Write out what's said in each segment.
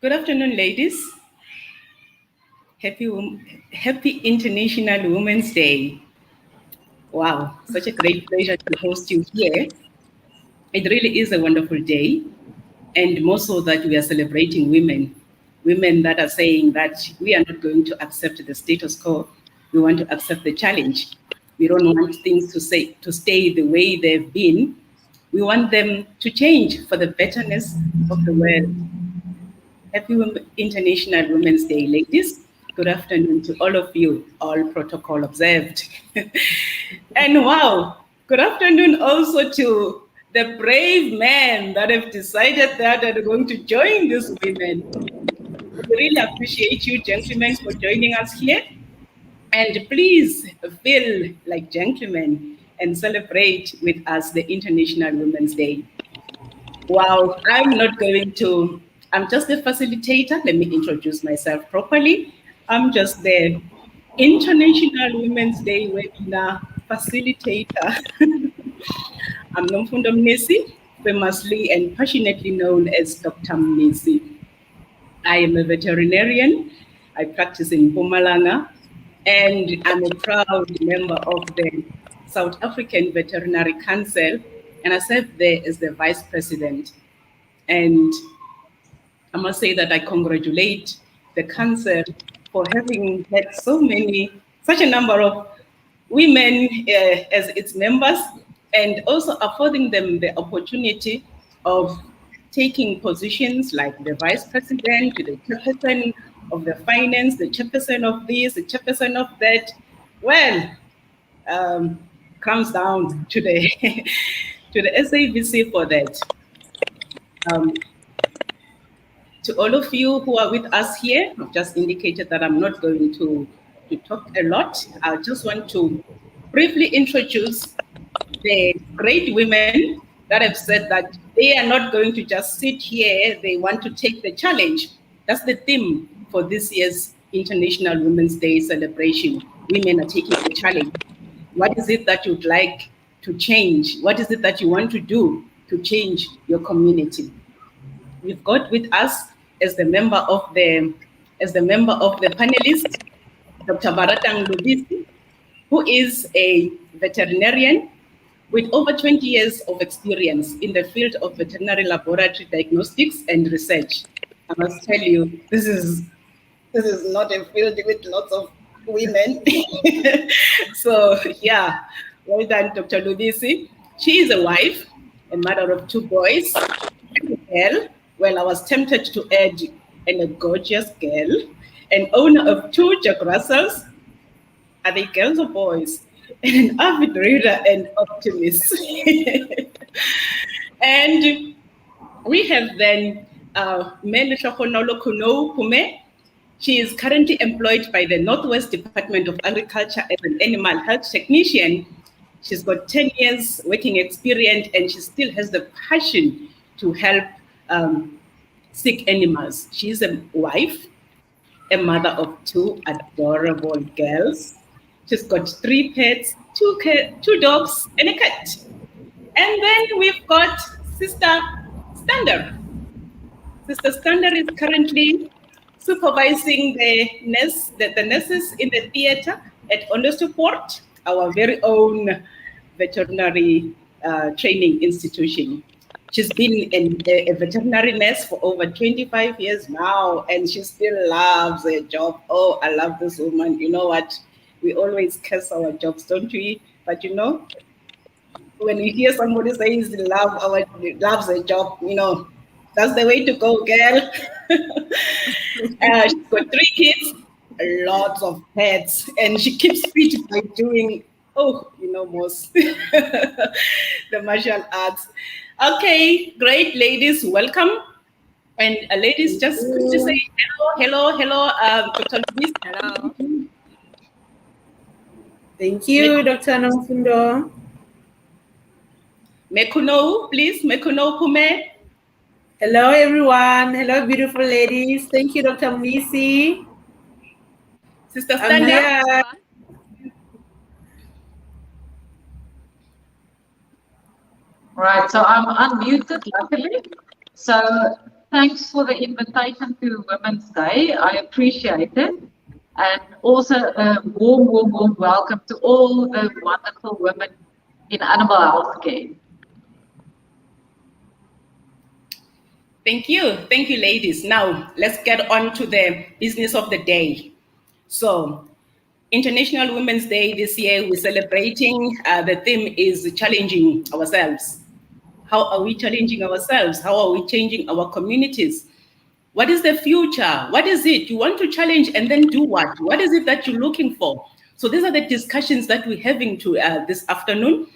Good afternoon, ladies. Happy International Women's Day. Wow, such a great pleasure to host you here. It really is a wonderful day, and more so that we are celebrating women that are saying that we are not going to accept the status quo. We want to accept the challenge. We don't want things to stay the way they've been. We want them to change for the betterness of the world. Happy International Women's Day, ladies. Good afternoon to all of you, all protocol observed. And wow, good afternoon also to the brave men that have decided that they're going to join these women. We really appreciate you, gentlemen, for joining us here. And please feel like gentlemen and celebrate with us the International Women's Day. Wow, I'm just the facilitator. Let me introduce myself properly. I'm just the International Women's Day webinar facilitator. I'm Nomfundo Mnisi, famously and passionately known as Dr. Mnisi. I am a veterinarian. I practice in Mpumalanga, and I'm a proud member of the South African Veterinary Council, and I serve there as the vice president. And I must say that I congratulate the council for having had such a number of women as its members, and also affording them the opportunity of taking positions like the vice president, the chairperson of the finance, the chairperson of this, the chairperson of that. Well, comes down to the to the SAVC for that. To all of you who are with us here, I've just indicated that I'm not going to talk a lot. I just want to briefly introduce the great women that have said that they are not going to just sit here, they want to take the challenge. That's the theme for this year's International Women's Day celebration. Women are taking the challenge. What is it that you'd like to change? What is it that you want to do to change your community? We've got with us as the member of the panelists, Dr. Baratang Lubisi, who is a veterinarian with over 20 years of experience in the field of veterinary laboratory diagnostics and research. I must tell you, this is not a field with lots of women. So yeah, well done, Dr. Lubisi. She is a wife and mother of 2 boys and a girl. Well, I was tempted to add, and a gorgeous girl, and owner of 2 Jack Russells. Are they girls or boys? And an avid reader and optimist. And we have then Mele Shokonolo Kuno Pume. She is currently employed by the Northwest Department of Agriculture as an animal health technician. She's got 10 years working experience, and she still has the passion to help sick animals. She's a wife, a mother of 2 adorable girls. She's got 3 pets, 2 dogs, and a cat. And then we've got Sister Stander. Sister Stander is currently supervising the nurses in the theater at Ondersteport, our very own veterinary training institution. She's been a veterinary nurse for over 25 years now, and she still loves her job. Oh, I love this woman. You know what? We always curse our jobs, don't we? But you know, when we hear somebody say he loves a job, you know, that's the way to go, girl. She's got 3 kids, lots of pets, and she keeps fit by doing, most the martial arts. Okay, great, ladies, welcome. And ladies, just to say hello, Dr. Luis. Hello. Thank you, Dr. Nomfundo. Mekuno, please, Mekuno Pume. Hello, everyone. Hello, beautiful ladies. Thank you, Dr. Mnisi. Sister Standa. Right, so I'm unmuted luckily. So Thanks for the invitation to Women's Day. I appreciate it. And also a warm, warm, warm welcome to all the wonderful women in animal health care. Thank you. Thank you, ladies. Now, let's get on to the business of the day. So, International Women's Day this year, we're celebrating. The theme is challenging ourselves. How are we challenging ourselves? How are we changing our communities? What is the future? What is it you want to challenge and then do what? What is it that you're looking for? So these are the discussions that we're having this afternoon.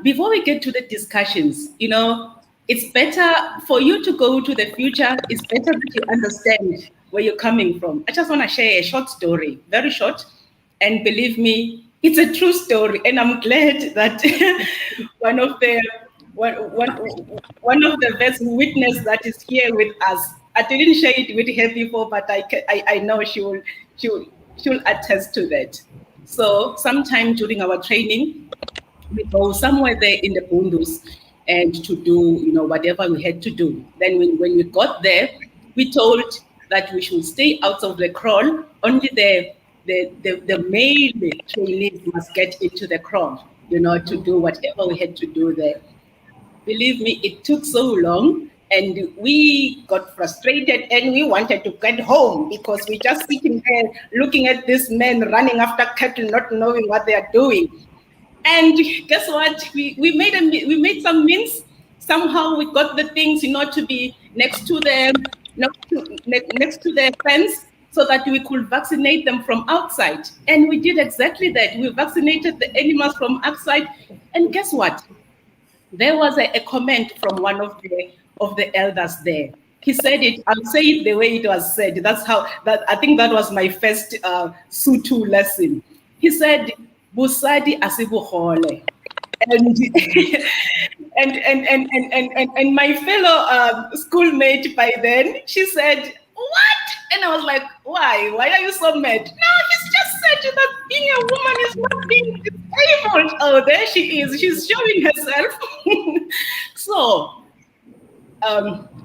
Before we get to the discussions, it's better for you to go to the future. It's better that you understand where you're coming from. I just want to share a short story, very short. And believe me, it's a true story. And I'm glad that one of the one of the best witness that is here with us. I didn't share it with her before, but I know she'll attest to that. So sometime during our training, we go somewhere there in the Bundus and to do, whatever we had to do. Then when we got there, we told that we should stay out of the crawl. Only the male trainees must get into the crawl, to do whatever we had to do there. Believe me, it took so long and we got frustrated and we wanted to get home because we just sitting there looking at these men running after cattle, not knowing what they are doing. And guess what? We made some means. Somehow we got the things, to be next to the fence so that we could vaccinate them from outside. And we did exactly that. We vaccinated the animals from outside. And guess what? There was a comment from one of the elders there. He said it. I'll say it the way it was said. I think that was my first Sutu lesson. He said, "Busadi asibuhole," and and my fellow schoolmate by then, she said, "What?" And I was like, "Why? Why are you so mad?" No, he's just said that being a woman is not being disabled. Oh, there she is. She's showing herself. So,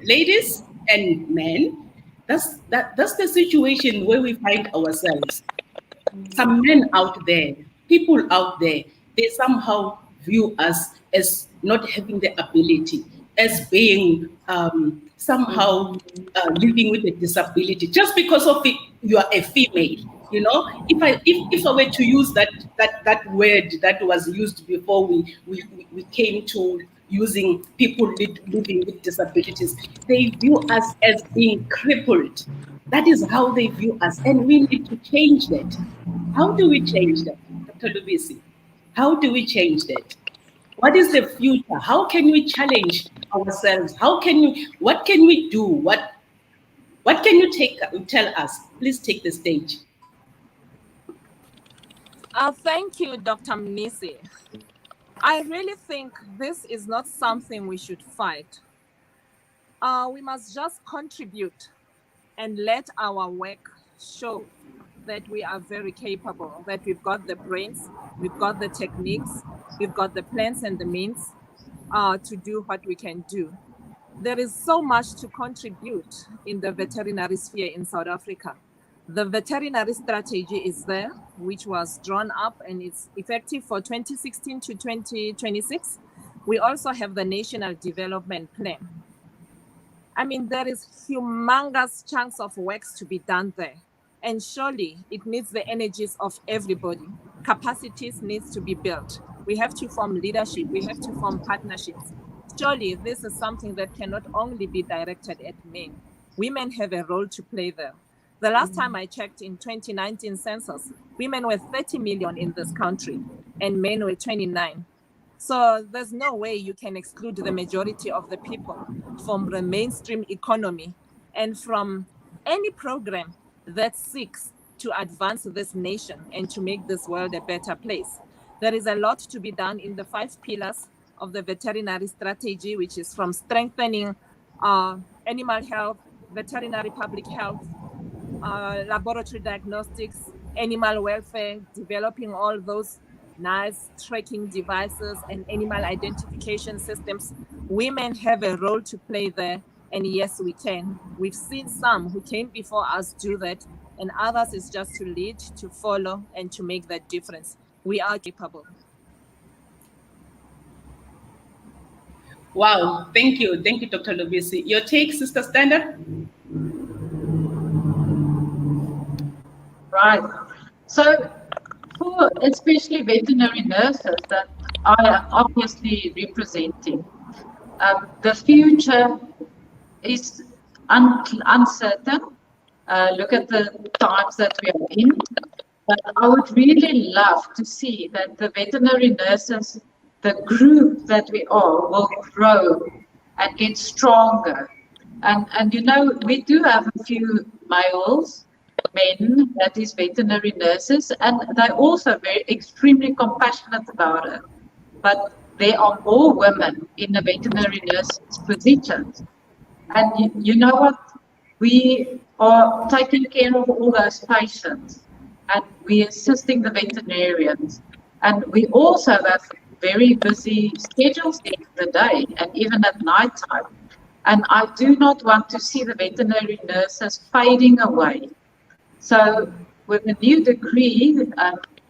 ladies and men, that's the situation where we find ourselves. Some men out there, people out there, they somehow view us as not having the ability, as being somehow living with a disability, just because of it, you are a female. If I were to use that word that was used before we came to using people living with disabilities, they view us as being crippled. That is how they view us, and we need to change that. How do we change that, Dr. Lubisi? How do we change that? What is the future? How can we challenge ourselves? What can we do? What can you tell us? Please take the stage. Thank you, Dr. Mnisi. I really think this is not something we should fight. We must just contribute and let our work show that we are very capable, that we've got the brains, we've got the techniques, we've got the plans and the means to do what we can do. There is so much to contribute in the veterinary sphere in South Africa. The veterinary strategy is there, which was drawn up and it's effective for 2016 to 2026. We also have the National Development Plan. I mean, there is humongous chunks of works to be done there. And surely it needs the energies of everybody. Capacities needs to be built. We have to form leadership. We have to form partnerships. Surely this is something that cannot only be directed at men. Women have a role to play there. The last time I checked in 2019 census, women were 30 million in this country and men were 29. So there's no way you can exclude the majority of the people from the mainstream economy and from any program that seeks to advance this nation and to make this world a better place. There is a lot to be done in the 5 pillars of the veterinary strategy, which is from strengthening animal health, veterinary public health, laboratory diagnostics, animal welfare, developing all those nice tracking devices and animal identification systems. Women have a role to play there. And yes, we can. We've seen some who came before us do that, and others is just to lead, to follow, and to make that difference. We are capable. Wow, thank you, Dr. Lubisi. Your take, Sister Standard? Right. So, for especially veterinary nurses that I am obviously representing, the future is uncertain. Look at the times that we are in. But I would really love to see that the veterinary nurses, the group that we are, will grow and get stronger. And you know, we do have a few men, that is veterinary nurses, and they're also very extremely compassionate about it. But there are more women in the veterinary nurses positions. And you know what? We are taking care of all those patients, and we're assisting the veterinarians. And we also have very busy schedules during the day and even at night time. And I do not want to see the veterinary nurses fading away. So with the new degree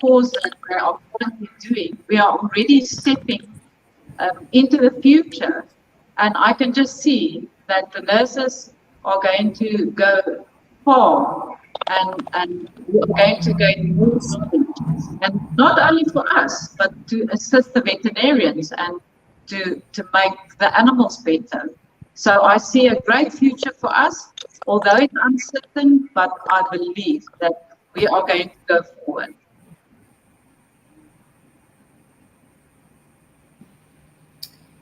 course that we are currently doing, we are already stepping into the future. And I can just see that the nurses are going to go far and we are going to go more speed. And not only for us, but to assist the veterinarians and to make the animals better. So I see a great future for us, although it's uncertain, but I believe that we are going to go forward.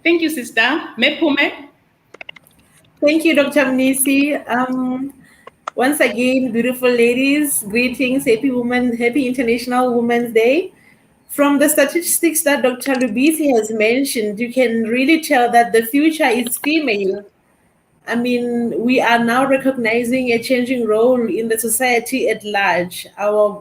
Thank you, Sister. Mepume? Thank you, Dr. Mnisi. Once again, beautiful ladies, greetings, happy International Women's Day. From the statistics that Dr. Lubisi has mentioned, you can really tell that the future is female. I mean, we are now recognizing a changing role in the society at large. Our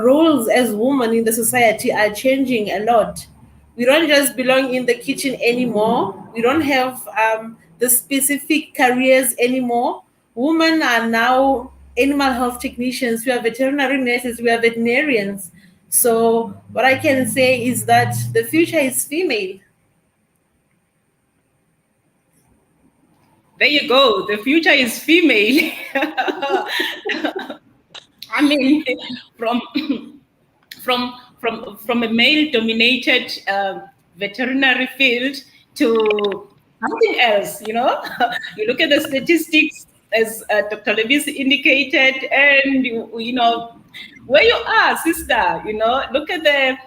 roles as women in the society are changing a lot. We don't just belong in the kitchen anymore. We don't have the specific careers anymore. Women are now animal health technicians. We are veterinary nurses. We are veterinarians. So what I can say is that the future is female. There you go. The future is female. I mean, from from a male-dominated veterinary field to something else. You know, you look at the statistics as Dr. Levis indicated, and you know where you are, sister. You know, look at the.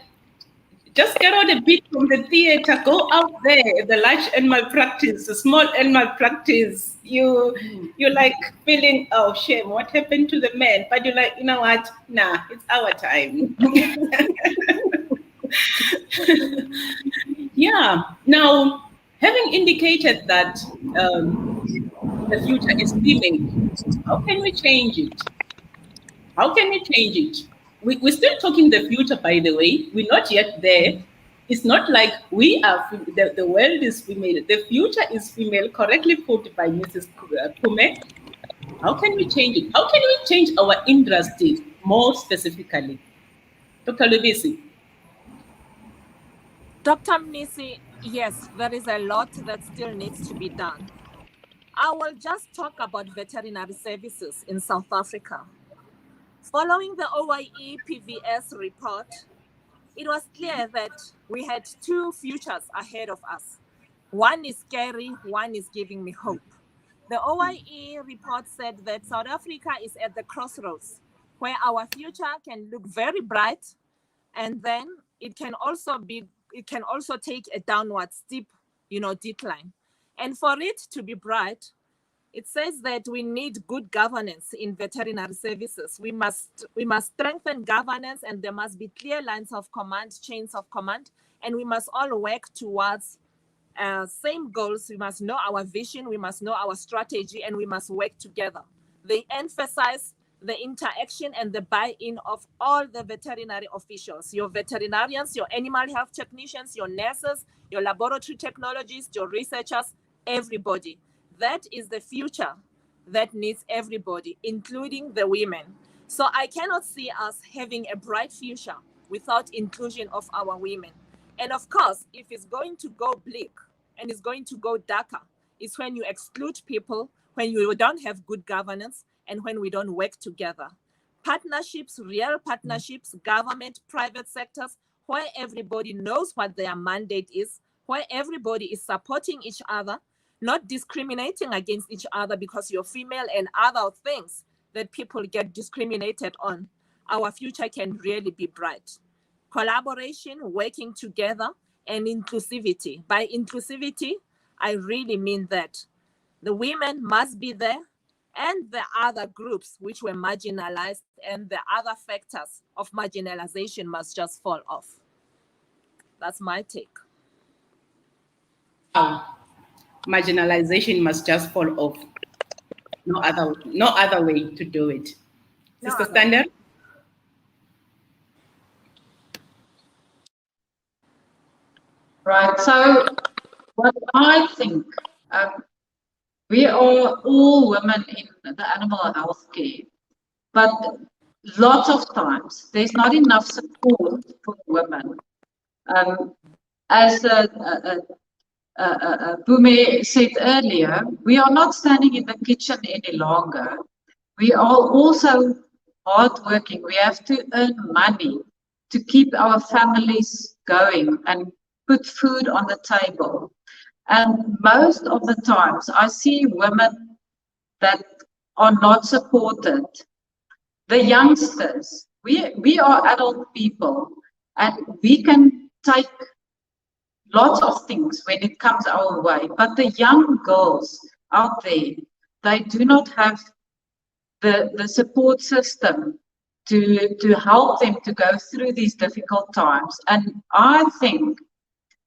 Just get out a bit from the theater, go out there, the large animal practice, the small animal practice. You're like feeling, oh shame, what happened to the men? But you're like, you know what? Nah, it's our time. Yeah. Now, having indicated that the future is female, how can we change it? How can we change it? We're still talking the future, by the way. We're not yet there. It's not like we are, the world is female. The future is female, correctly put by Mrs. Kume. How can we change it? How can we change our industry more specifically? Dr. Lubisi. Dr. Mnisi, yes, there is a lot that still needs to be done. I will just talk about veterinary services in South Africa. Following the OIE PVS report, it was clear that we had two futures ahead of us. One is scary, one is giving me hope. The OIE report said that South Africa is at the crossroads where our future can look very bright, and then it can also take a downward steep, decline. And for it to be bright, it says that we need good governance in veterinary services. We must strengthen governance, and there must be clear lines of command, chains of command, and we must all work towards same goals. We must know our vision, we must know our strategy, and we must work together. They emphasize the interaction and the buy-in of all the veterinary officials, your veterinarians, your animal health technicians, your nurses, your laboratory technologists, your researchers, everybody. that is the future that needs everybody, including the women. So I cannot see us having a bright future without inclusion of our women. And of course, if it's going to go bleak and it's going to go darker, it's when you exclude people, when you don't have good governance, and when we don't work together. Partnerships, real partnerships, government, private sectors, where everybody knows what their mandate is, where everybody is supporting each other, not discriminating against each other because you're female and other things that people get discriminated on, our future can really be bright. Collaboration, working together, and inclusivity. By inclusivity, I really mean that the women must be there, and the other groups which were marginalized and the other factors of marginalization must just fall off. That's my take. Marginalization must just fall off. No other way to do it. Sister Standard? Right. So what I think, we are all women in the animal health care, but lots of times there's not enough support for women. As Bume said earlier, we are not standing in the kitchen any longer. We are also hardworking. We have to earn money to keep our families going and put food on the table. And most of the times I see women that are not supported. The youngsters, we are adult people and we can take lots of things when it comes our way. But the young girls out there, they do not have the support system to help them to go through these difficult times. And I think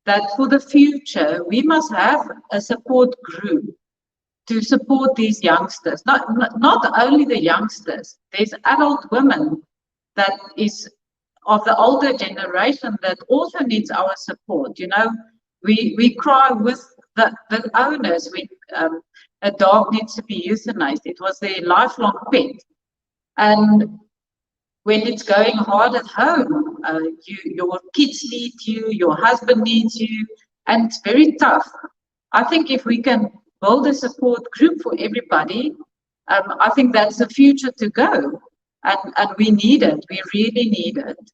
that for the future, we must have a support group to support these youngsters. Not only the youngsters, there's adult women that is of the older generation that also needs our support. You know, we cry with the owners when a dog needs to be euthanized. It was their lifelong pet. And when it's going hard at home, your kids need you, your husband needs you, and it's very tough. I think if we can build a support group for everybody, I think that's the future to go. And we need it. We really need it.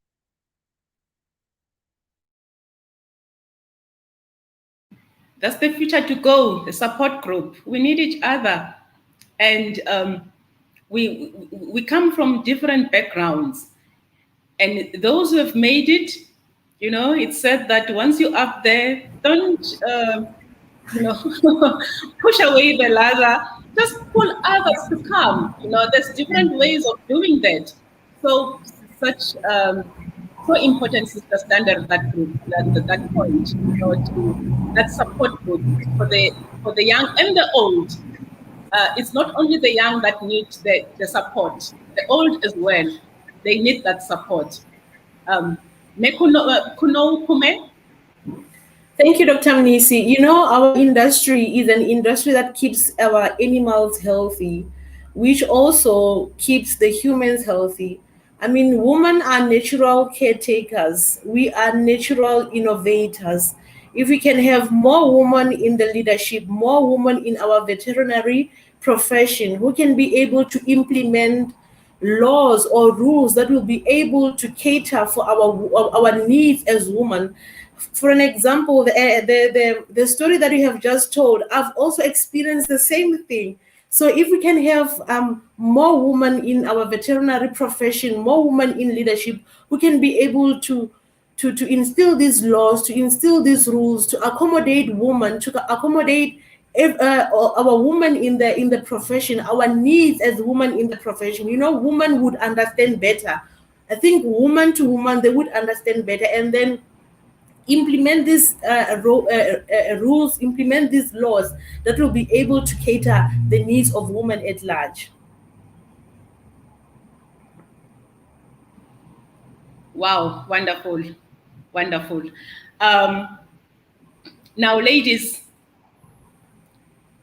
That's the future to go, the support group. We need each other. And we come from different backgrounds. And those who have made it, you know, it's said that once you're up there, don't, push away the ladder, just pull others to come. You know, there's different ways of doing that. So so important, Sister Standard, that group, that point, that support group for the young and the old. It's not only the young that need the support, the old as well. They need that support. Thank you, Dr. Mnisi. You know, our industry is an industry that keeps our animals healthy, which also keeps the humans healthy. I mean, women are natural caretakers. We are natural innovators. If we can have more women in the leadership, more women in our veterinary profession who can be able to implement laws or rules that will be able to cater for our needs as women. For an example, the story that you have just told, I've also experienced the same thing. So if we can have more women in our veterinary profession, more women in leadership, we can be able to instill these laws, to instill these rules, to accommodate women, to accommodate our women in the profession, our needs as women in the profession. You know, women would understand better. I think woman to woman, they would understand better, and then implement these rules, implement these laws that will be able to cater the needs of women at large. Wow, wonderful, wonderful. Now, ladies,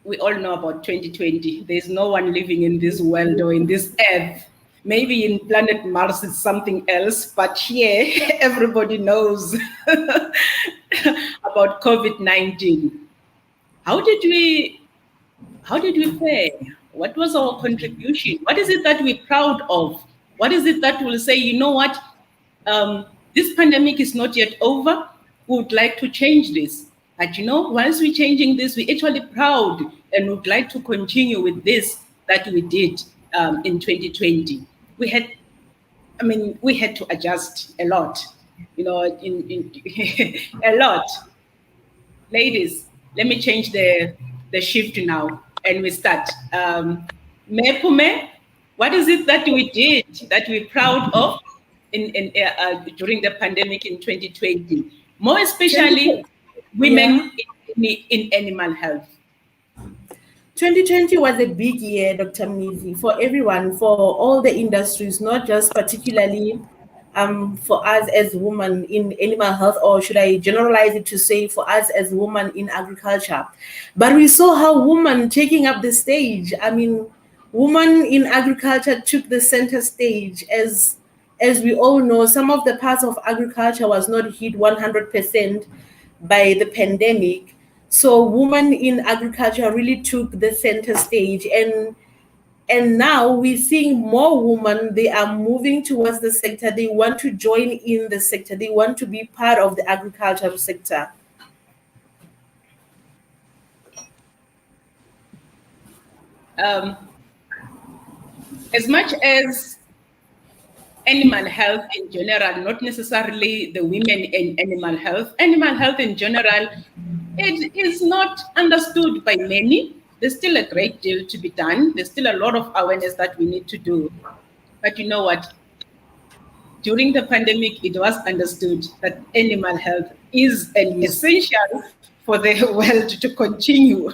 we all know about 2020. There's no one living in this world or in this earth. Maybe in planet Mars it's something else, but here everybody knows about COVID-19. How did we fare? What was our contribution? What is it that we're proud of? What is it that will say, you know what, this pandemic is not yet over. We would like to change this. But you know, once we're changing this, we're actually proud and would like to continue with this that we did in 2020. We had to adjust a lot, in a lot. Ladies, let me change the shift now, and we start. Mepume, what is it that we did that we're proud of during the pandemic in 2020? More especially women in animal health. 2020 was a big year, Dr. Mnizi, for everyone, for all the industries, not just particularly for us as women in animal health, or should I generalize it to say for us as women in agriculture. But we saw how women taking up the stage. I mean, women in agriculture took the center stage. As we all know, some of the parts of agriculture was not hit 100% by the pandemic. So women in agriculture really took the center stage, and now we're seeing more women. They are moving towards the sector. They want to join in the sector. They want to be part of the agricultural sector. As much as animal health in general, not necessarily the women in animal health in general, it is not understood by many. There's still a great deal to be done. There's still a lot of awareness that we need to do. But you know what? During the pandemic, it was understood that animal health is an essential for the world to continue,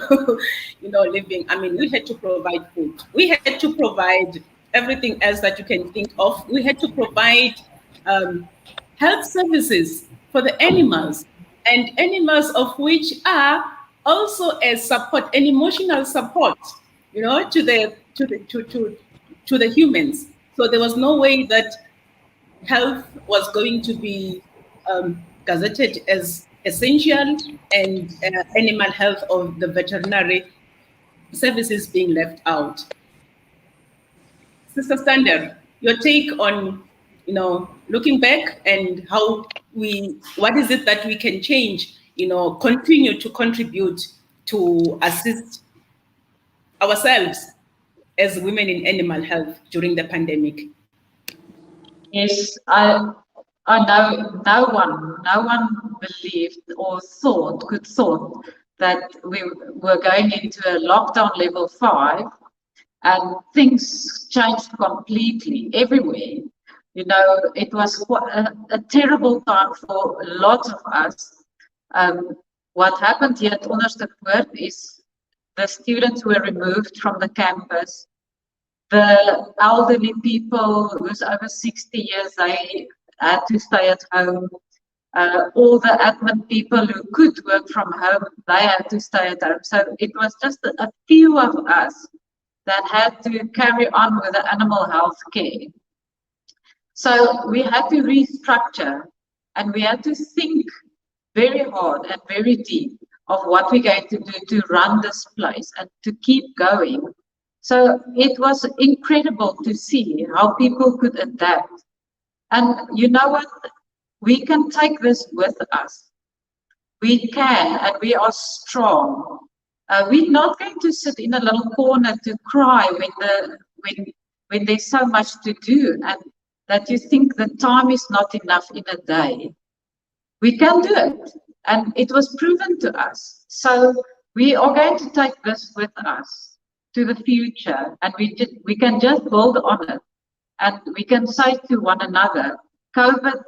living. I mean, we had to provide food. We had to provide everything else that you can think of. We had to provide health services for the animals, and animals of which are also a support, an emotional support, to the humans. So there was no way that health was going to be gazetted as essential, and animal health or the veterinary services being left out. Sister Stander, your take on, looking back and what is it that we can change, continue to contribute to assist ourselves as women in animal health during the pandemic? Yes, I know no one believed or could thought that we were going into a lockdown level 5, and things changed completely everywhere. It was a terrible time for lots of us. What happened here at Onderstepoort is the students were removed from the campus. The elderly people who's over 60 years, they had to stay at home. All the admin people who could work from home, they had to stay at home. So it was just a few of us that had to carry on with the animal health care. So we had to restructure, and we had to think very hard and very deep of what we're going to do to run this place and to keep going. So it was incredible to see how people could adapt. And you know what? We can take this with us. We can, and we are strong. We're not going to sit in a little corner to cry when there's so much to do, and that you think the time is not enough in a day. We can do it, and it was proven to us. So we are going to take this with us to the future, and we can just build on it, and we can say to one another, COVID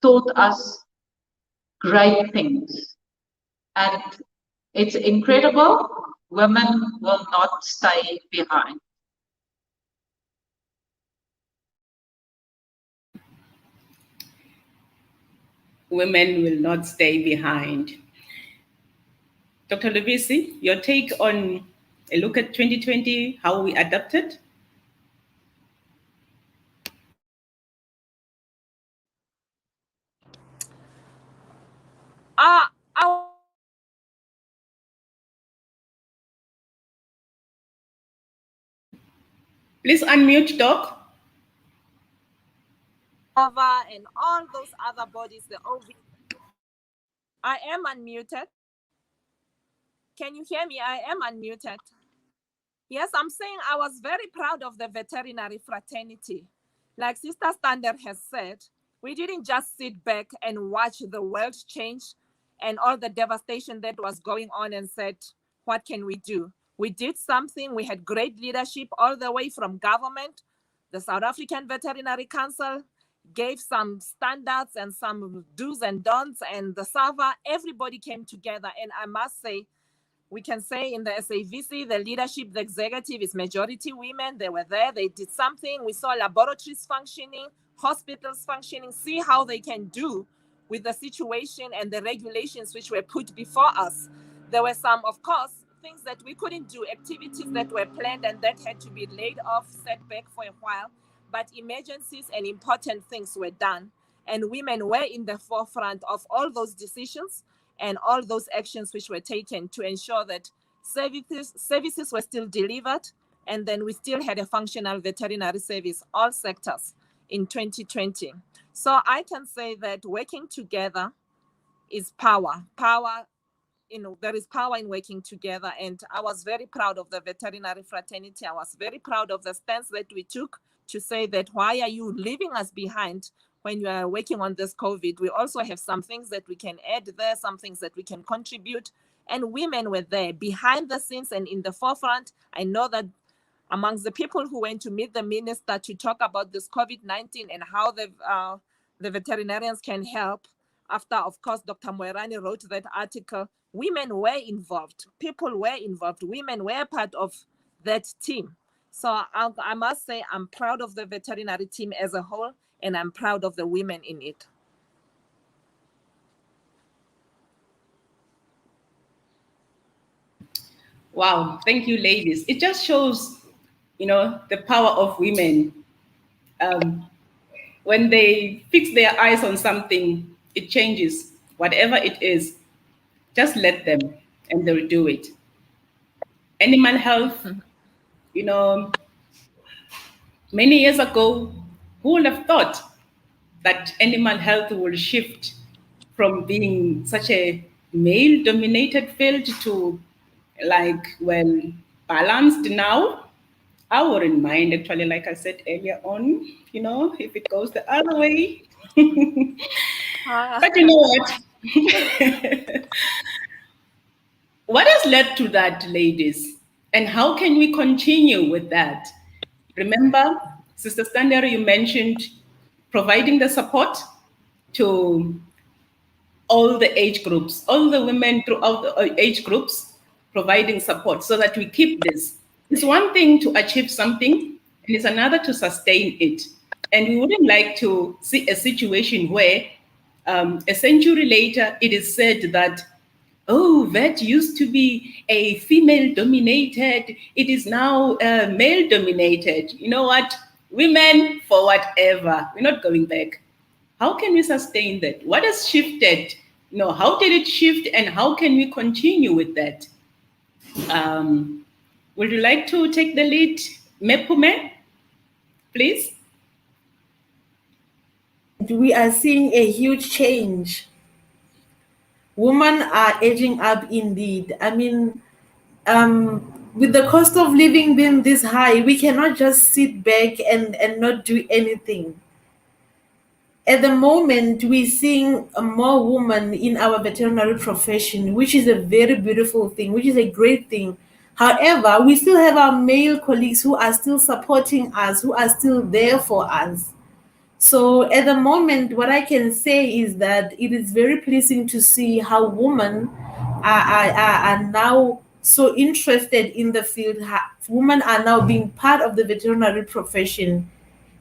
taught us great things, and it's incredible. Women will not stay behind. Women will not stay behind. Dr. Lubisi, your take on a look at 2020, how we adapted. I Please unmute, Doc. and all those other bodies, the OV. I am unmuted. Can you hear me? I am unmuted. Yes, I'm saying I was very proud of the veterinary fraternity. Like Sister Standard has said, we didn't just sit back and watch the world change and all the devastation that was going on and said, what can we do? We did something. We had great leadership all the way from government. The South African Veterinary Council gave some standards and some do's and don'ts, and the SAVA, everybody came together. And I must say, we can say in the SAVC, the leadership, the executive is majority women. They were there, they did something. We saw laboratories functioning, hospitals functioning, see how they can do with the situation and the regulations which were put before us. There were some, of course, things that we couldn't do, activities that were planned and that had to be laid off, set back for a while. But emergencies and important things were done. And women were in the forefront of all those decisions and all those actions which were taken to ensure that services were still delivered, and then we still had a functional veterinary service, all sectors, in 2020. So I can say that working together is power. There is power in working together, and I was very proud of the veterinary fraternity. I was very proud of the stance that we took to say that why are you leaving us behind when you are working on this COVID? We also have some things that we can add there, some things that we can contribute. And women were there behind the scenes and in the forefront. I know that amongst the people who went to meet the minister to talk about this COVID-19 and how the veterinarians can help, after, of course, Dr. Moerani wrote that article, women were involved, people were involved, women were part of that team. So I must say I'm proud of the veterinary team as a whole, and I'm proud of the women in it. Wow, thank you, ladies. It just shows, the power of women. When they fix their eyes on something, it changes. Whatever it is, just let them and they'll do it. Animal health, you know, many years ago, who would have thought that animal health will shift from being such a male dominated field to balanced now? I wouldn't mind actually, like I said earlier on, if it goes the other way. But you know what? What has led to that, ladies? And how can we continue with that? Remember, Sister Standard, you mentioned providing the support to all the age groups, all the women throughout the age groups, providing support so that we keep this. It's one thing to achieve something, and it's another to sustain it. And we wouldn't like to see a situation where a century later it is said that, oh, vet used to be a female dominated, it is now male dominated. You know what? Women for whatever. We're not going back. How can we sustain that? What has shifted? How did it shift and how can we continue with that? Would you like to take the lead, Mepume, please? We are seeing a huge change. Women are aging up indeed. I mean, with the cost of living being this high, we cannot just sit back and not do anything. At the moment, we're seeing more women in our veterinary profession, which is a very beautiful thing, which is a great thing. However, we still have our male colleagues who are still supporting us, who are still there for us. So at the moment, what I can say is that it is very pleasing to see how women are now so interested in the field. Women are now being part of the veterinary profession,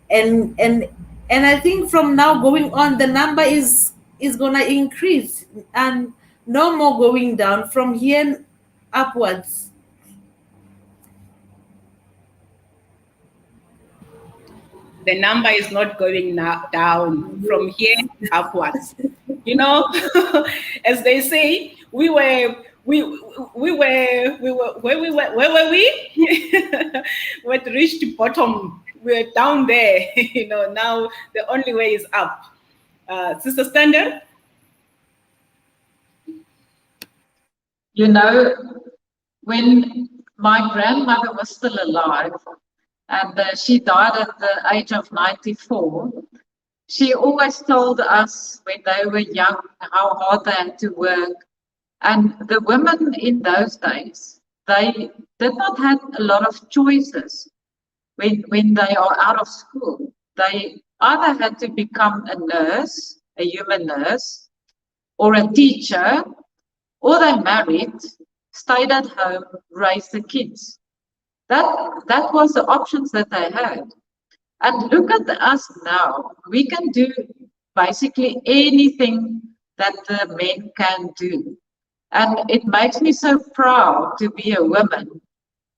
and I think from now going on, the number is gonna increase and no more going down from here upwards. the number is not going down from here upwards. You know, as they say, we were where were we? We had reached bottom. We're down there. You know, now the only way is up. Sister Standard. You know, when my grandmother was still alive, and she died at the age of 94, she always told us when they were young how hard they had to work. And the women in those days, they did not have a lot of choices when they are out of school. They either had to become a nurse, a human nurse, or a teacher, or they married, stayed at home, raised the kids. That was the options that they had. And look at us now. We can do basically anything that the men can do. And it makes me so proud to be a woman.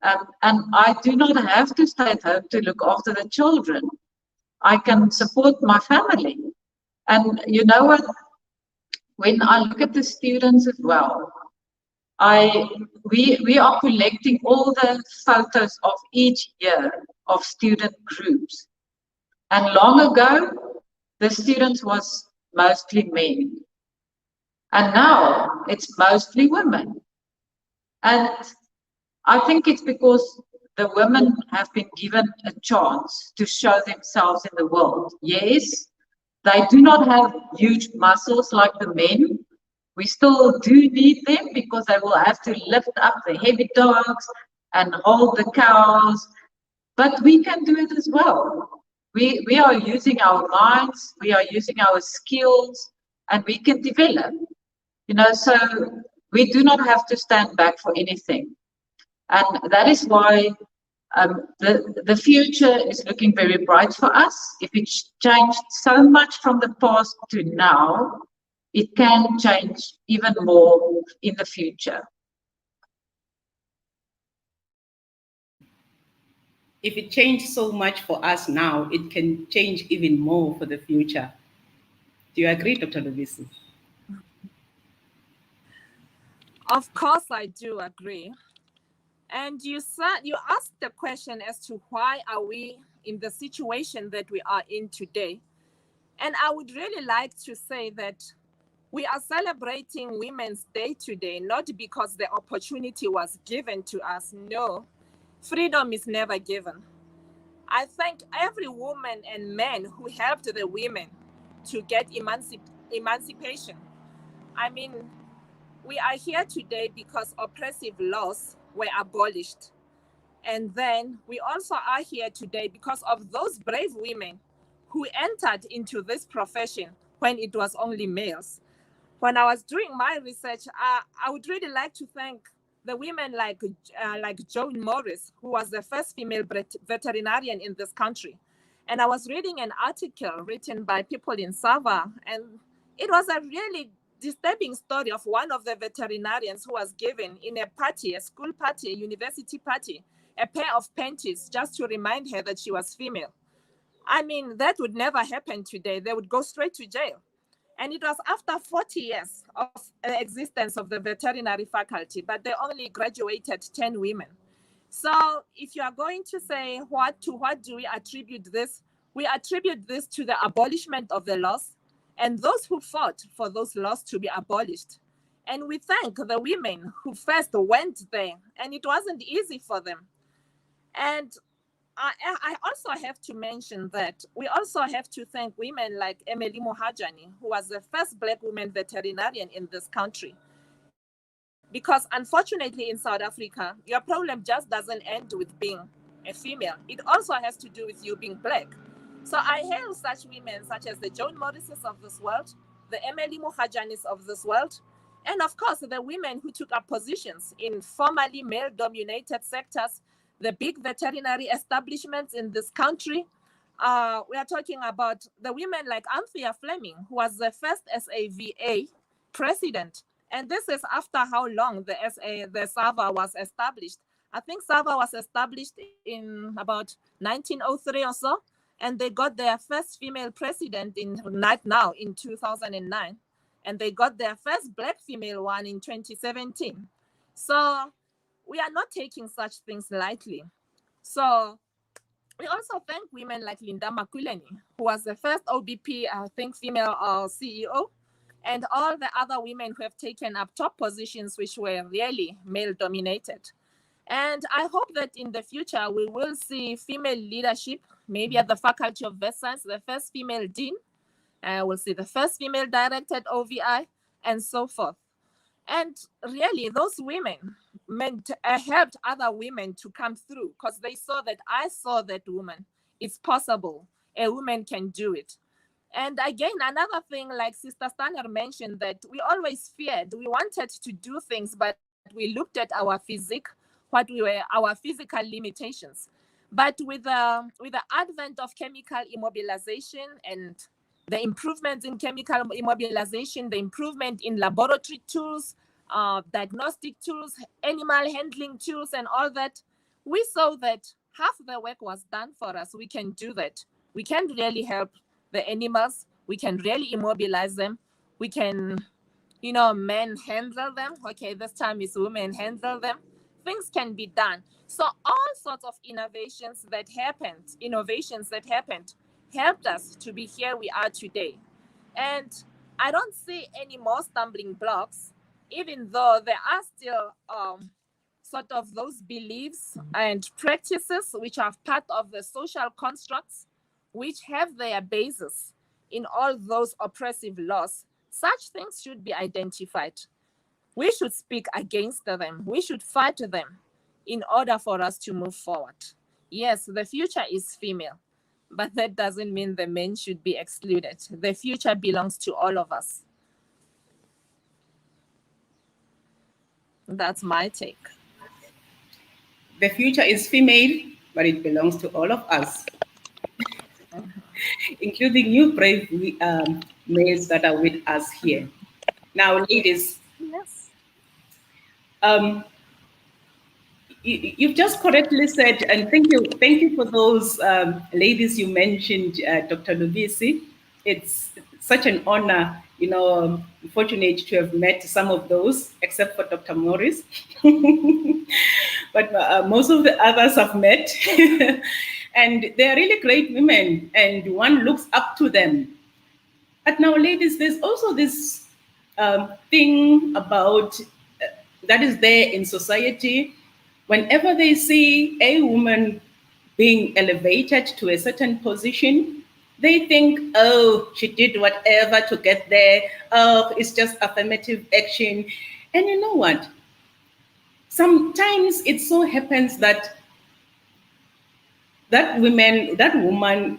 And I do not have to stay at home to look after the children. I can support my family. And you know what? When I look at the students as well, we are collecting all the photos of each year of student groups. And long ago, the students was mostly men. And now it's mostly women. And I think it's because the women have been given a chance to show themselves in the world. Yes, they do not have huge muscles like the men. We still do need them because they will have to lift up the heavy dogs and hold the cows. But we can do it as well. We are using our minds, we are using our skills, and we can develop. You know, so we do not have to stand back for anything. And that is why the future is looking very bright for us. If it's changed so much from the past to now, it can change even more in the future. If it changed so much for us now, it can change even more for the future. Do you agree, Dr. Lubisi? Of course, I do agree. And you asked the question as to why are we in the situation that we are in today. And I would really like to say that we are celebrating Women's Day today, not because the opportunity was given to us. No, freedom is never given. I thank every woman and man who helped the women to get emancipation. I mean, we are here today because oppressive laws were abolished. And then we also are here today because of those brave women who entered into this profession when it was only males. When I was doing my research, I would really like to thank the women like Joan Morris, who was the first female veterinarian in this country. And I was reading an article written by people in Sava, and it was a really disturbing story of one of the veterinarians who was given in a party, a school party, a university party, a pair of panties just to remind her that she was female. I mean, that would never happen today. They would go straight to jail. And it was after 40 years of existence of the veterinary faculty, but they only graduated 10 women. So if you are going to say what do we attribute this? We attribute this to the abolishment of the laws and those who fought for those laws to be abolished. And we thank the women who first went there, and it wasn't easy for them. And I also have to mention that we also have to thank women like Emily Mohajani, who was the first Black woman veterinarian in this country. Because unfortunately in South Africa, your problem just doesn't end with being a female. It also has to do with you being Black. So I hail such women such as the Joan Morrises of this world, the Emily Mohajanis of this world, and of course the women who took up positions in formerly male-dominated sectors, the big veterinary establishments in this country. We are talking about the women like Anthea Fleming, who was the first SAVA president. And this is after how long the SAVA was established. I think SAVA was established in about 1903 or so. and they got their first female president right now in 2009, and they got their first Black female one in 2017. So we are not taking such things lightly. So we also thank women like Linda Makuleni, who was the first OBP, I think, female CEO, and all the other women who have taken up top positions which were really male dominated. And I hope that in the future we will see female leadership, maybe at the Faculty of Vet Science, the first female dean, we'll see the first female director at OVI, and so forth. And really, those women helped other women to come through because they saw that I saw that woman. It's possible. A woman can do it. And again, another thing, like Sister Stanger mentioned, that we always feared. We wanted to do things, but we looked at our physique, what we were, our physical limitations. But with the advent of chemical immobilization and the improvements in chemical immobilization, the improvement in laboratory tools, diagnostic tools, animal handling tools, and all that, we saw that half the work was done for us. We can do that. We can really help the animals. We can really immobilize them. We can, men handle them. Okay, this time is women handle them. Things can be done. So all sorts of innovations that happened helped us to be here we are today. And I don't see any more stumbling blocks, even though there are still sort of those beliefs and practices which are part of the social constructs, which have their basis in all those oppressive laws. Such things should be identified. We should speak against them. We should fight them in order for us to move forward. Yes, the future is female, but that doesn't mean the men should be excluded. The future belongs to all of us. That's my take. The future is female, but it belongs to all of us, including you brave males that are with us here. Now, ladies, Yes. You've just correctly said, and thank you for those ladies you mentioned, Dr. Lubisi. It's such an honor, fortunate to have met some of those, except for Dr. Morris. But most of the others I've met, and they are really great women, and one looks up to them. But now, ladies, there's also this thing about that is there in society. Whenever they see a woman being elevated to a certain position, they think, oh, she did whatever to get there. Oh, it's just affirmative action. And you know what? Sometimes it so happens that that woman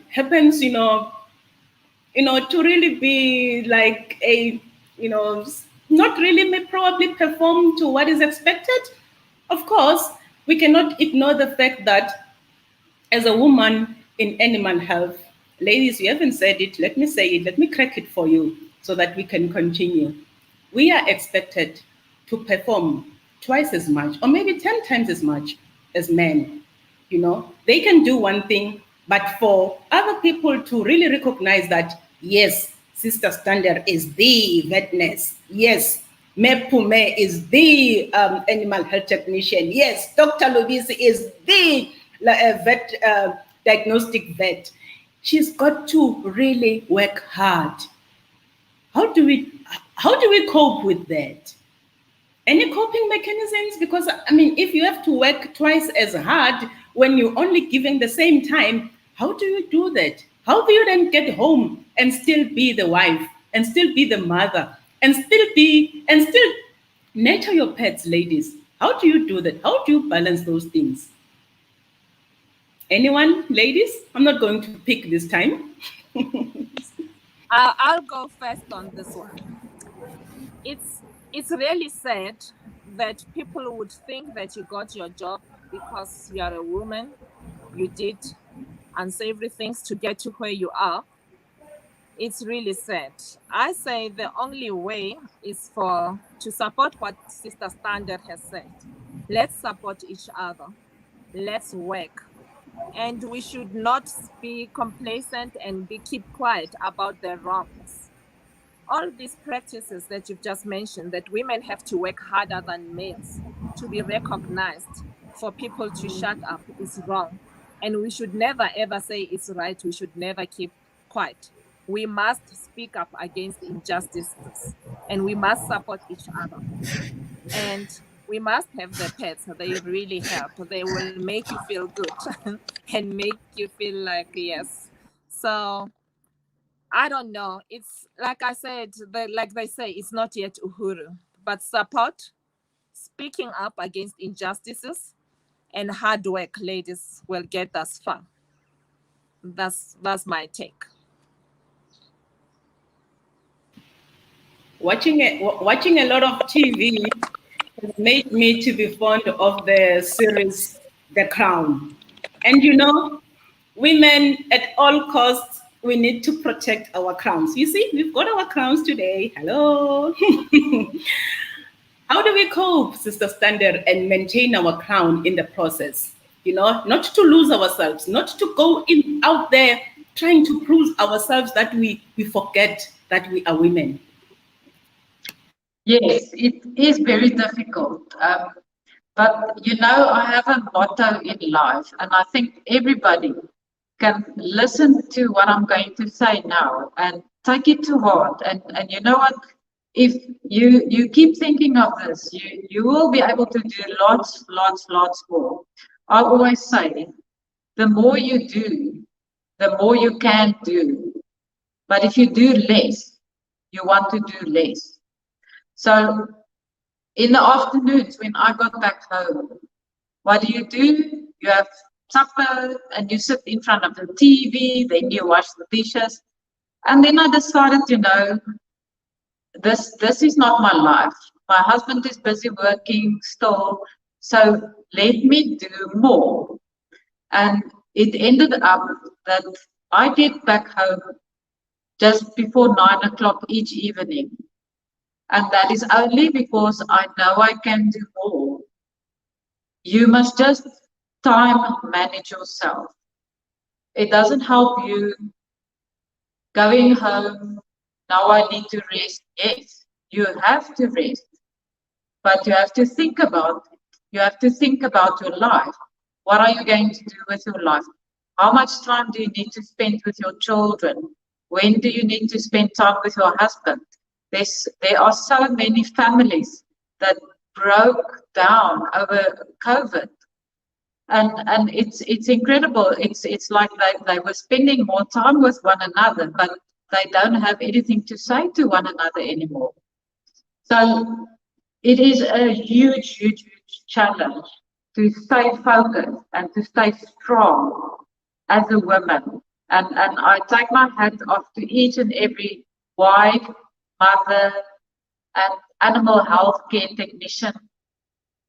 happens, to really be like not really probably perform to what is expected. Of course, we cannot ignore the fact that as a woman in animal health, ladies, you haven't said it, let me say it, let me crack it for you so that we can continue. We are expected to perform twice as much or maybe 10 times as much as men. They can do one thing, but for other people to really recognize that, yes, Sister Stander is the vet nurse. Yes, Mepume is the animal health technician. Yes, Dr. Lubisi is the diagnostic vet. She's got to really work hard. How do we cope with that? Any coping mechanisms? Because if you have to work twice as hard when you're only given the same time, how do you do that? How do you then get home and still be the wife and still be the mother and still nurture your pets, ladies? How do you do that? How do you balance those things? Anyone, ladies? I'm not going to pick this time. I'll go first on this one. It's really sad that people would think that you got your job because you are a woman, you did unsavory things to get to where you are. It's really sad. I say the only way is to support what Sister Standard has said. Let's support each other. Let's work. and we should not be complacent and keep quiet about their wrongs. All these practices that you've just mentioned, that women have to work harder than males to be recognized, for people to shut up, is wrong. And we should never ever say it's right. We should never keep quiet. We must speak up against injustices, and we must support each other. And we must have the pets. They really help. They will make you feel good and make you feel like, yes. So I don't know. It's like I said, like they say, it's not yet Uhuru, but support, speaking up against injustices, and hard work, ladies, will get us far. That's my take. Watching a lot of TV has made me to be fond of the series The Crown. And women at all costs, we need to protect our crowns. You see, we've got our crowns today. Hello. How do we cope, Sister Standard, and maintain our crown in the process? Not to lose ourselves, not to go out there trying to prove ourselves that we forget that we are women. Yes, it is very difficult. But I have a motto in life, and I think everybody can listen to what I'm going to say now and take it to heart. And you know what? If you keep thinking of this, you will be able to do lots more. I always say, the more you do, the more you can do. But if you do less, you want to do less. So in the afternoons when I got back home, what do? You have supper and you sit in front of the TV, then you wash the dishes. And then I decided, this is not my life. My husband is busy working still, so let me do more. And it ended up that I get back home just before 9 o'clock each evening. And that is only because I know I can do more. You must just time manage yourself. It doesn't help you going home, now I need to rest. Yes, you have to rest, but you have to think about it. You have to think about your life. What are you going to do with your life? How much time do you need to spend with your children? When do you need to spend time with your husband? There are so many families that broke down over COVID. And it's incredible. It's like they were spending more time with one another, but they don't have anything to say to one another anymore. So it is a huge challenge to stay focused and to stay strong as a woman. And I take my hat off to each and every wife, mother, and animal health care technician,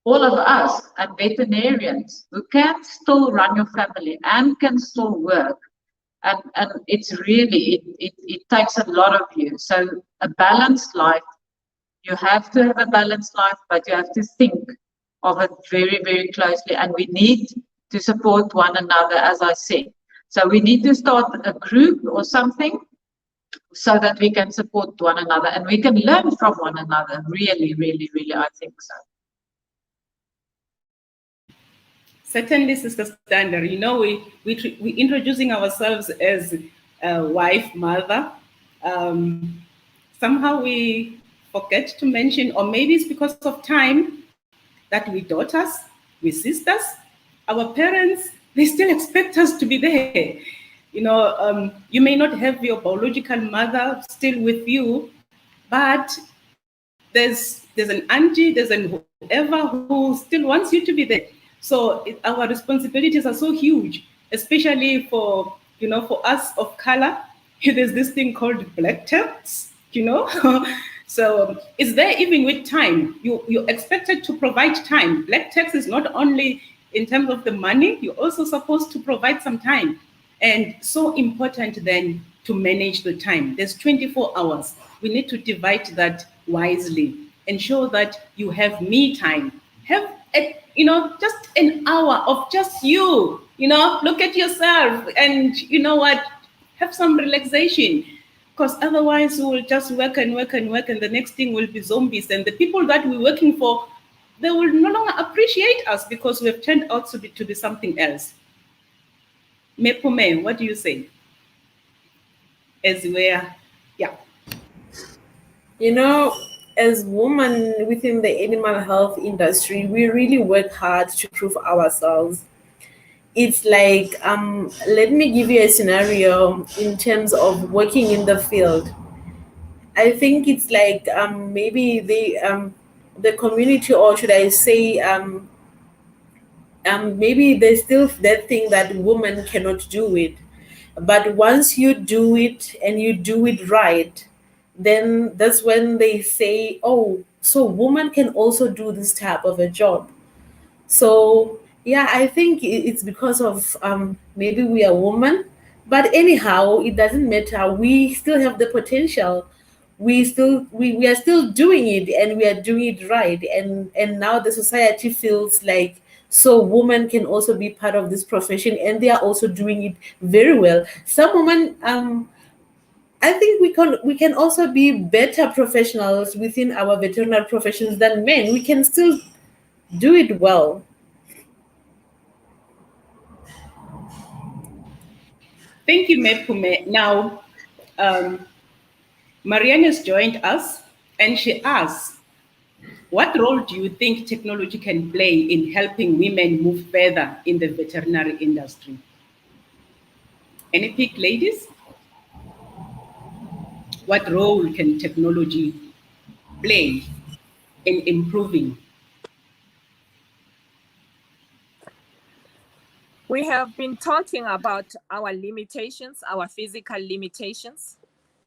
all of us, and veterinarians who can still run your family and can still work. And it's really, it takes a lot of you. So a balanced life, you have to have a balanced life, but you have to think of it very, very closely. And we need to support one another, as I said. So we need to start a group or something so that we can support one another and we can learn from one another. Really, I think so. Certainly, Sister Standard. We introducing ourselves as a wife, mother. Somehow we forget to mention, or maybe it's because of time, that we daughters, we sisters, our parents, they still expect us to be there. You may not have your biological mother still with you, but there's an auntie, there's an whoever who still wants you to be there. So our responsibilities are so huge, especially for us of color. There's this thing called black tax, So it's there even with time. You're expected to provide time. Black tax is not only in terms of the money, you're also supposed to provide some time. And so important then to manage the time. There's 24 hours. We need to divide that wisely. Ensure that you have me time. Have just an hour of just you Look at yourself and you know what, have some relaxation. Because otherwise we will just work and work and work, and the next thing will be zombies. And the people that we're working for, they will no longer appreciate us because we have turned out to be something else. Mepume, what do you say? As we're, yeah. As women within the animal health industry, we really work hard to prove ourselves. It's like, let me give you a scenario in terms of working in the field. I think it's like, maybe the community, or should I say, maybe there's still that thing that women cannot do it. But once you do it and you do it right, then that's when they say, oh, so women can also do this type of a job. So yeah, I think it's because of, maybe we are women, but anyhow, it doesn't matter. We still have the potential. We are still doing it, and we are doing it right. And now the society feels like, so women can also be part of this profession, and they are also doing it very well. Some women, I think we can also be better professionals within our veterinary professions than men. We can still do it well. Thank you, Mepume. Now, Marianne has joined us and she asks, what role do you think technology can play in helping women move further in the veterinary industry? Any pick, ladies? What role can technology play in improving? We have been talking about our limitations, our physical limitations,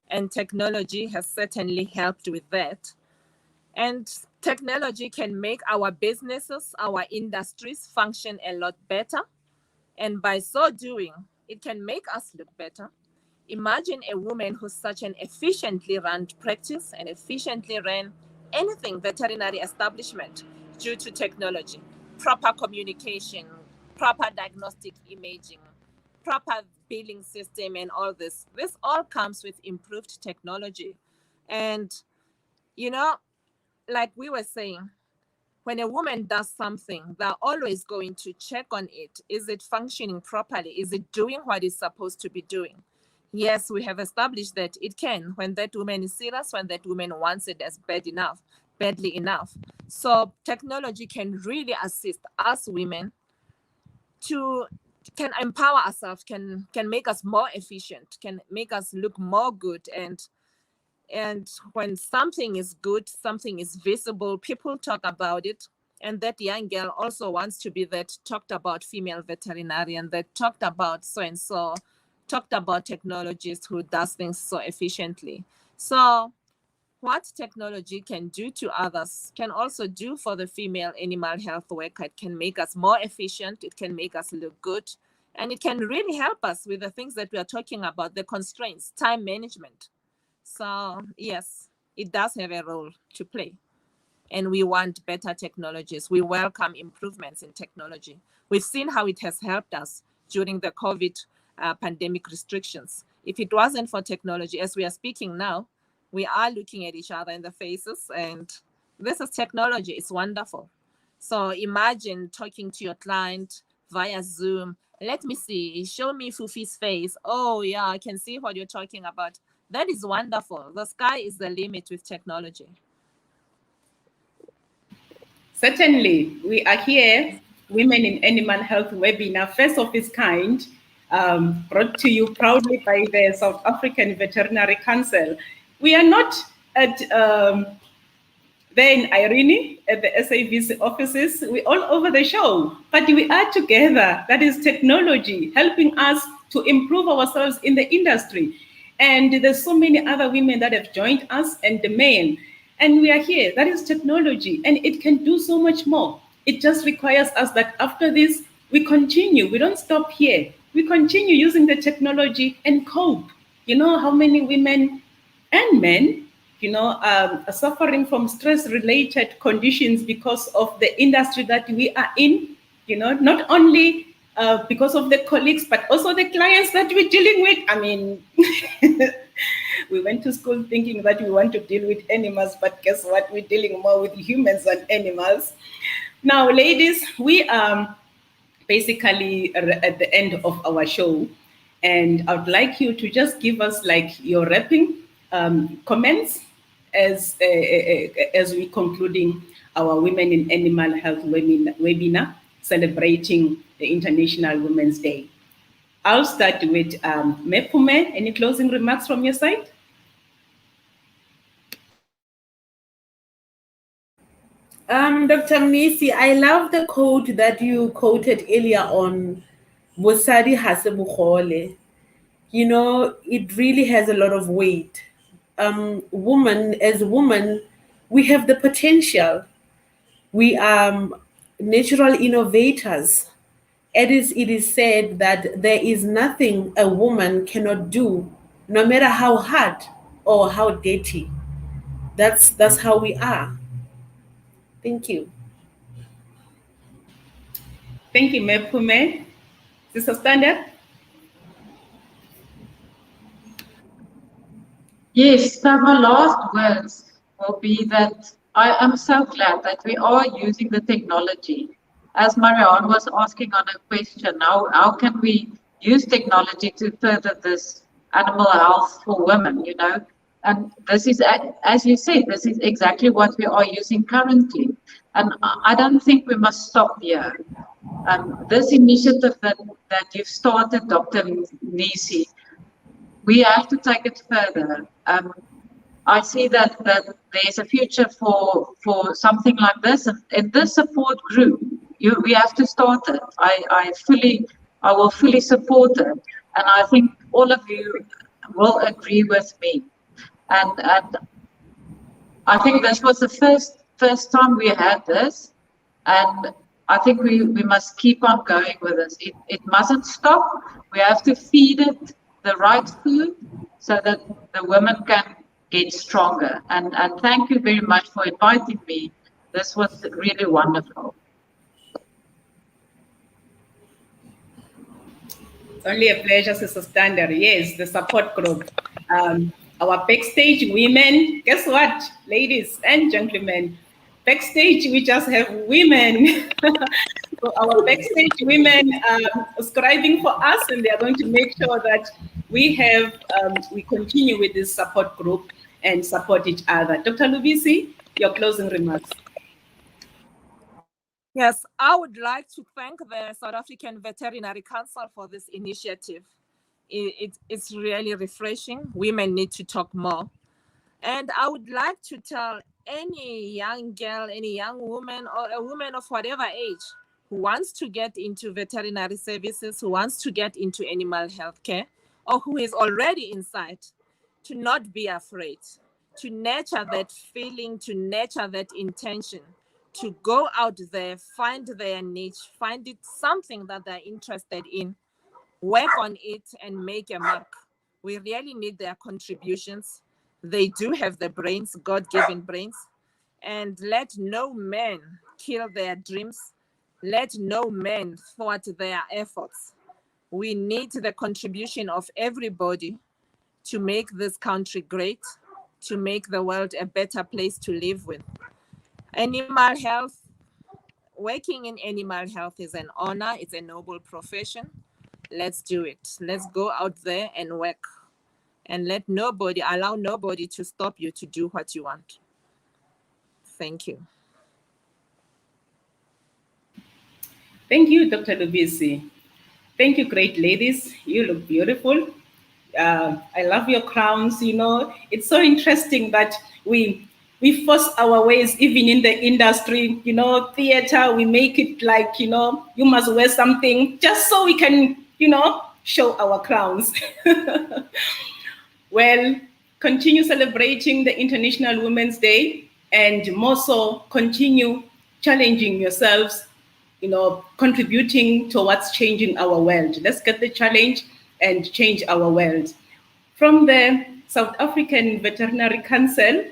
and technology has certainly helped with that. And technology can make our businesses, our industries function a lot better. And by so doing, it can make us look better. Imagine a woman who's such an efficiently run practice and efficiently ran anything veterinary establishment due to technology, proper communication, proper diagnostic imaging, proper billing system, and all this. This all comes with improved technology. And, like we were saying, when a woman does something, they're always going to check on it. Is it functioning properly? Is it doing what it's supposed to be doing? Yes, we have established that it can when that woman is serious, when that woman wants it as badly enough. So technology can really assist us women can empower ourselves, can make us more efficient, can make us look more good. And when something is good, something is visible, people talk about it. And that young girl also wants to be that talked about female veterinarian, that talked about so-and-so, talked about technologist who does things so efficiently. So what technology can do to others can also do for the female animal health worker. It can make us more efficient, it can make us look good, and it can really help us with the things that we are talking about, the constraints, time management. So yes, it does have a role to play. And we want better technologies. We welcome improvements in technology. We've seen how it has helped us during the COVID pandemic restrictions. If it wasn't for technology, as we are speaking now, we are looking at each other in the faces, and this is technology. It's wonderful. So imagine talking to your client via Zoom. Let me see, show me Fufi's face. Oh yeah, I can see what you're talking about. That is wonderful. The sky is the limit with technology. Certainly, we are here, Women in Animal Health webinar, first of its kind, brought to you proudly by the South African Veterinary Council. We are not at there in Irene at the SAVC offices. We're all over the show, but we are together. That is technology helping us to improve ourselves in the industry. And there's so many other women that have joined us and the men. And we are here. That is technology. And it can do so much more. It just requires us that after this, we continue. We don't stop here. We continue using the technology and cope. You know how many women and men, are suffering from stress-related conditions because of the industry that we are in. Not only because of the colleagues, but also the clients that we're dealing with. I mean, we went to school thinking that we want to deal with animals, but guess what? We're dealing more with humans than animals. Now, ladies, we are basically at the end of our show, and I would like you to just give us like your wrapping comments as we concluding our Women in Animal Health webinar celebrating the International Women's Day. I'll start with Mepume. Any closing remarks from your side? Dr. Mnisi, I love the quote that you quoted earlier on, Bosadi Hasebukole. You know, it really has a lot of weight. As women, we have the potential. We are natural innovators. It is said that there is nothing a woman cannot do, no matter how hard or how dirty. That's how we are. Thank you. Thank you, Mepume. Sister Standard? Yes, so my last words will be that I am so glad that we are using the technology. As Marianne was asking on a question, how can we use technology to further this animal health for women, you know? And this is, as you said, this is exactly what we are using currently. And I don't think we must stop here. This initiative that you've started, Dr. Nisi, we have to take it further. I see that there's a future for something like this, and in this support group, we have to start it. I will fully support it, and I think all of you will agree with me. And I think this was the first time we had this, and I think we must keep on going with this. It mustn't stop. We have to feed it the right food so that the women can get stronger. And thank you very much for inviting me. This was really wonderful. It's only a pleasure, Sister Standard. Yes, the support group. Our backstage women, guess what, ladies and gentlemen? Backstage, we just have women. So our backstage women are scribing for us, and they are going to make sure that we continue with this support group and support each other. Dr. Lubisi, your closing remarks. Yes, I would like to thank the South African Veterinary Council for this initiative. It's really refreshing. Women need to talk more. And I would like to tell any young girl, any young woman, or a woman of whatever age who wants to get into veterinary services, who wants to get into animal health care, or who is already inside, to not be afraid, to nurture that feeling, to nurture that intention, to go out there, find their niche, find it something that they're interested in, work on it and make a mark. We really need their contributions. They do have the brains, God-given brains, and let no man kill their dreams. Let no man thwart their efforts. We need the contribution of everybody to make this country great, to make the world a better place to live with. Animal health, working in animal health is an honor, it's a noble profession. Let's do it. Let's go out there and work. And allow nobody to stop you to do what you want. Thank you. Thank you, Dr. Lubisi. Thank you, great ladies. You look beautiful. I love your crowns. You know, it's so interesting that we force our ways, even in the industry, you know, theater, we make it like, you know, you must wear something just so we can, you know, show our crowns. Well, continue celebrating the International Women's Day, and more so continue challenging yourselves, you know, contributing towards changing our world. Let's get the challenge and change our world. From the South African Veterinary Council,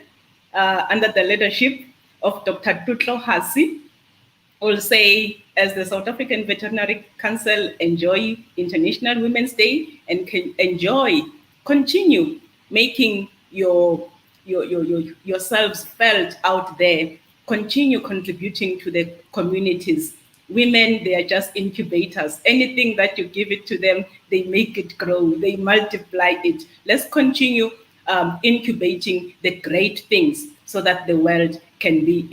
under the leadership of Dr. Tutlo Hasi, will say, as the South African Veterinary Council, enjoy International Women's Day and can continue making yourselves felt out there. Continue contributing to the communities. Women, they are just incubators. Anything that you give it to them, they make it grow, they multiply it. Let's continue incubating the great things so that the world can be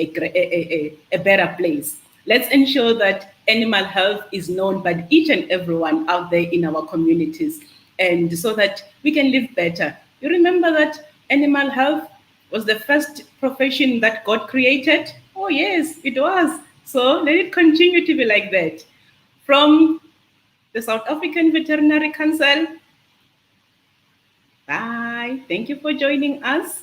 a better place. Let's ensure that animal health is known by each and everyone out there in our communities, and so that we can live better. You remember that animal health was the first profession that God created? Oh, yes, it was. So let it continue to be like that. From the South African Veterinary Council, bye. Thank you for joining us.